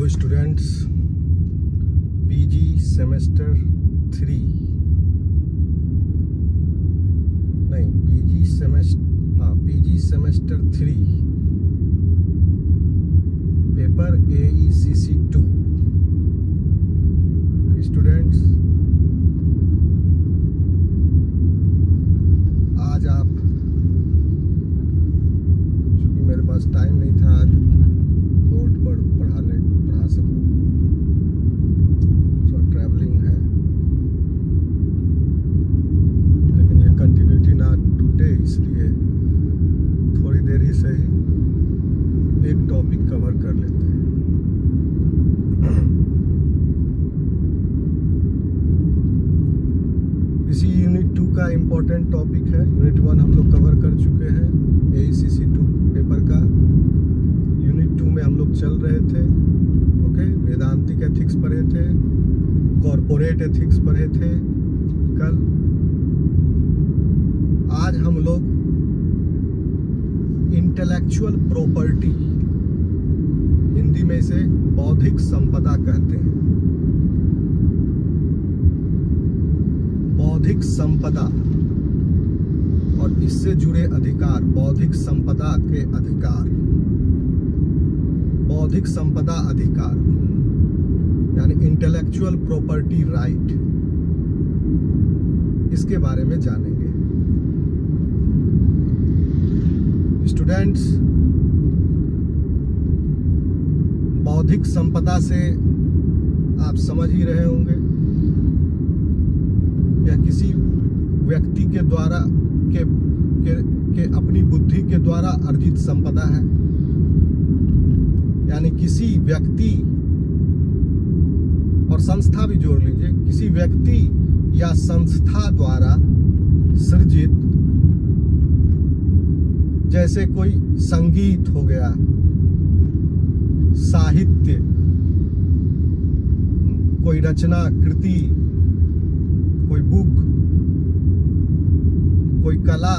Hello students, PG semester 3 नहीं PG semester 3 paper AECC 2 students, आज आप, चूँकि मेरे पास टाइम नहीं था आज बोर्ड पर पढ़ा सकूं, तो ट्रैवलिंग है, लेकिन ये कंटिन्यूटी ना टूटे इसलिए थोड़ी देर ही सही एक टॉपिक कवर कर लेते हैं। इसी यूनिट 2 का इम्पोर्टेंट टॉपिक है। यूनिट 1 हम लोग कवर कर चुके हैं AECC 2 पेपर का। यूनिट 2 में हम लोग चल रहे थे, ओके, वेदांतिक एथिक्स पढ़े थे, कॉर्पोरेट एथिक्स पढ़े थे कल। आज हम लोग इंटेलेक्चुअल प्रॉपर्टी, हिंदी में इसे बौद्धिक संपदा कहते हैं, बौद्धिक संपदा और इससे जुड़े अधिकार, बौद्धिक संपदा के अधिकार, बौद्धिक संपदा अधिकार यानी इंटेलेक्चुअल प्रॉपर्टी राइट, इसके बारे में जानेंगे। स्टूडेंट्स, बौद्धिक संपदा से आप समझ ही रहे होंगे, यह किसी व्यक्ति के द्वारा के अपनी बुद्धि के द्वारा अर्जित संपदा है, यानी किसी व्यक्ति और संस्था भी जोड़ लीजिए, किसी व्यक्ति या संस्था द्वारा सृजित, जैसे कोई संगीत हो गया, साहित्य, कोई रचना कृति, कोई बुक, कोई कला,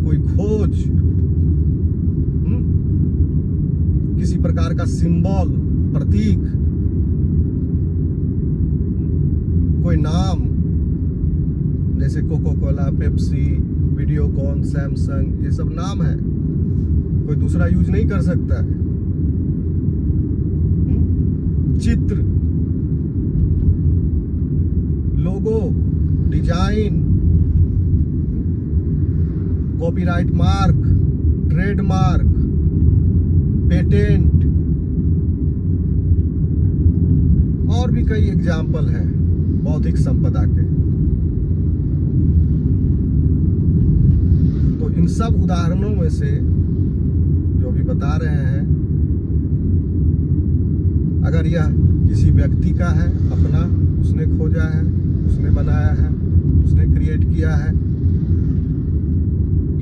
कोई खोज, किसी प्रकार का सिंबल, प्रतीक, कोई नाम, जैसे Coca Cola, Pepsi, Videocon, Samsung, ये सब नाम है, कोई दूसरा यूज नहीं कर सकता है। चित्र, logo, design, copyright mark, trademark, patent और भी कई एग्जाम्पल हैं बौद्धिक संपदा के। तो इन सब उदाहरणों में से जो अभी बता रहे हैं, अगर यह किसी व्यक्ति का है, अपना, उसने खोजा है, उसने बनाया है, उसने क्रिएट किया है,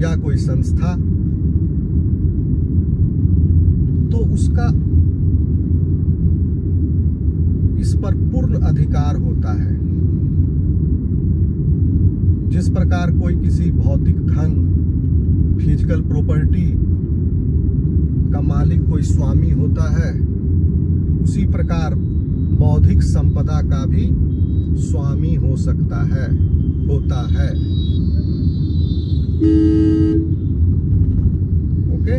या कोई संस्था, तो उसका इस पर पूर्ण अधिकार होता है। जिस प्रकार कोई किसी भौतिक धन, फिजिकल प्रॉपर्टी का मालिक कोई स्वामी होता है, उसी प्रकार बौद्धिक संपदा का भी स्वामी हो सकता है, होता है। ओके,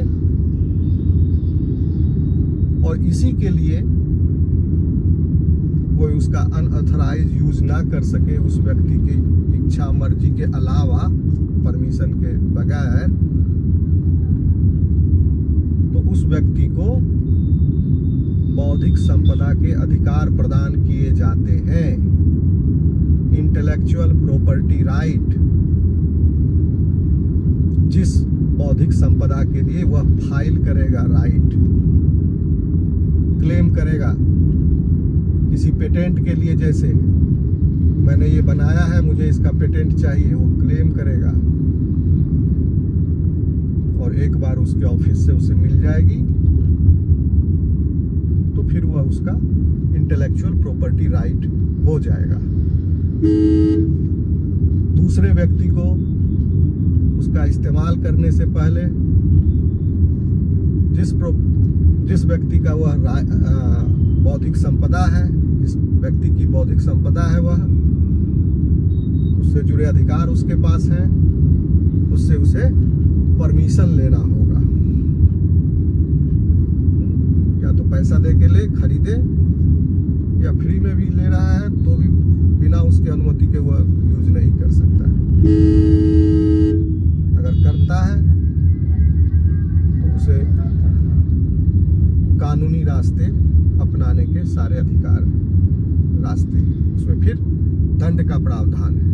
और इसी के लिए कोई उसका अनऑथराइज यूज ना कर सके, उस व्यक्ति की इच्छा मर्जी के अलावा, परमिशन के बगैर, तो उस व्यक्ति को बौद्धिक संपदा के अधिकार प्रदान किए जाते हैं। इंटेलेक्चुअल प्रॉपर्टी राइट, जिस बौद्धिक संपदा के लिए वह फाइल करेगा, राइट क्लेम करेगा, किसी पेटेंट के लिए, जैसे मैंने ये बनाया है, मुझे इसका पेटेंट चाहिए, वो क्लेम करेगा और एक बार उसके ऑफिस से उसे मिल जाएगी, तो फिर वह उसका इंटेलेक्चुअल प्रॉपर्टी राइट हो जाएगा। दूसरे व्यक्ति को उसका इस्तेमाल करने से पहले जिस व्यक्ति का वह बौद्धिक संपदा है, जिस व्यक्ति की बौद्धिक संपदा है, वह उससे जुड़े अधिकार उसके पास हैं, उससे उसे परमिशन लेना होगा। या तो पैसा दे के ले, खरीदे, या फ्री में भी ले रहा है तो भी बिना उसके अनुमति के वह यूज नहीं कर सकता है। अगर करता है तो उसे कानूनी रास्ते अपनाने के सारे अधिकार रास्ते, उसमें फिर दंड का प्रावधान है।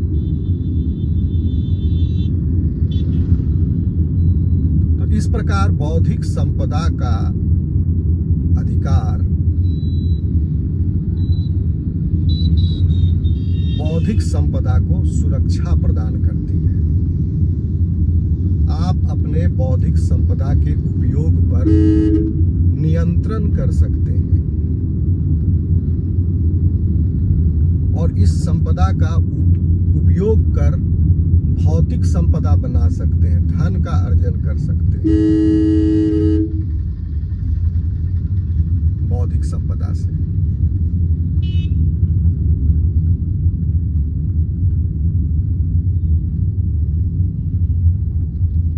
तो इस प्रकार बौद्धिक संपदा का अधिकार बौद्धिक संपदा को सुरक्षा प्रदान करती है। आप अपने बौद्धिक संपदा के उपयोग पर नियंत्रण कर सकते हैं और इस संपदा का उपयोग कर भौतिक संपदा बना सकते हैं, धन का अर्जन कर सकते हैं बौद्धिक संपदा से।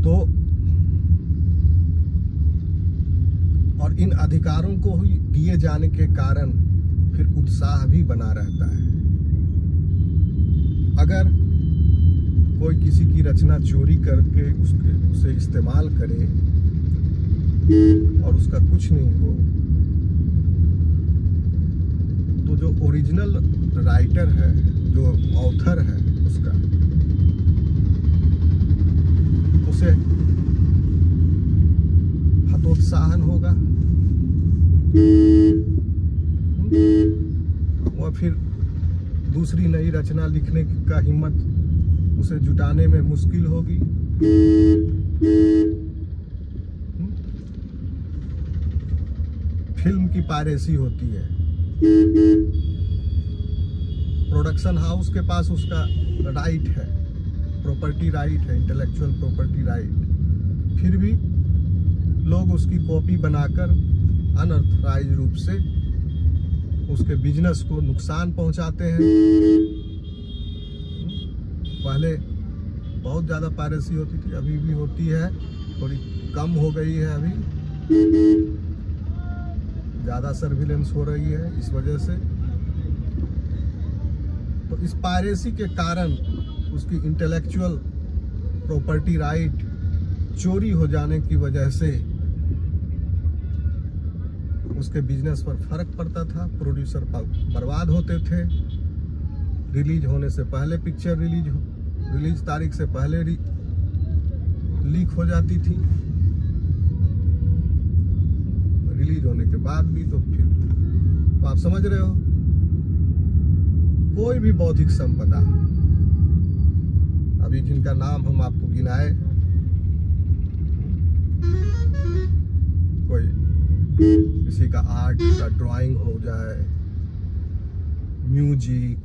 तो और इन अधिकारों को दिए जाने के कारण फिर उत्साह भी बना रहता है। अगर कोई किसी की रचना चोरी करके उसे इस्तेमाल करे और उसका कुछ नहीं हो, तो जो ओरिजिनल राइटर है, जो ऑथर है, उसका उसे हतोत्साहन होगा। वह फिर दूसरी नई रचना लिखने का हिम्मत उसे जुटाने में मुश्किल होगी। फिल्म की पायरेसी होती है, प्रोडक्शन हाउस के पास उसका राइट है, प्रॉपर्टी राइट है, इंटेलेक्चुअल प्रॉपर्टी राइट, फिर भी लोग उसकी कॉपी बनाकर अनऑथराइज्ड रूप से उसके बिजनेस को नुकसान पहुंचाते हैं। पहले बहुत ज़्यादा पायरेसी होती थी, अभी भी होती है, थोड़ी कम हो गई है, अभी ज़्यादा सर्विलेंस हो रही है इस वजह से। तो इस पायरेसी के कारण उसकी इंटेलेक्चुअल प्रॉपर्टी राइट चोरी हो जाने की वजह से उसके बिजनेस पर फर्क पड़ता था, प्रोड्यूसर बर्बाद होते थे, रिलीज होने से पहले पिक्चर रिलीज तारीख से पहले लीक हो जाती थी, रिलीज होने के बाद भी। तो फिर तो आप समझ रहे हो, कोई भी बौद्धिक संपदा, अभी जिनका नाम हम आपको गिनाए, कोई किसी का आर्ट का ड्राइंग हो जाए, म्यूजिक,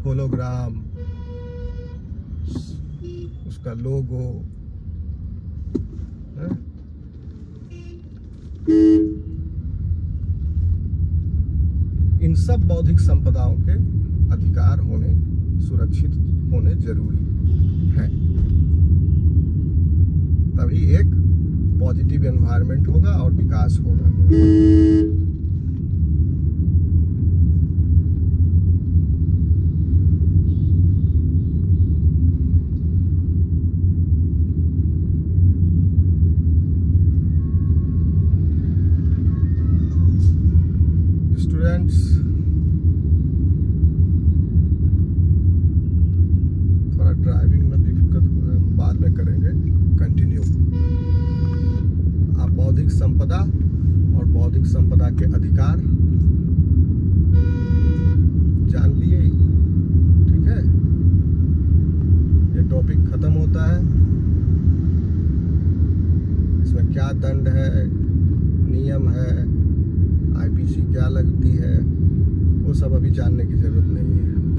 होलोग्राम, उसका लोगो, इन सब बौद्धिक संपदाओं के अधिकार होने, सुरक्षित होने जरूरी है। तभी एक पॉजिटिव एनवायरनमेंट होगा और विकास होगा। स्टूडेंट्स, थोड़ा ड्राइविंग में दिक्कत बाद में करेंगे, कंटिन्यू। आप बौद्धिक संपदा और बौद्धिक संपदा के अधिकार जान लिए, ठीक है। ये टॉपिक खत्म होता है। इसमें क्या दंड है, नियम है, आईपीसी क्या लगती है, वो सब अभी जानने की जरूरत नहीं है।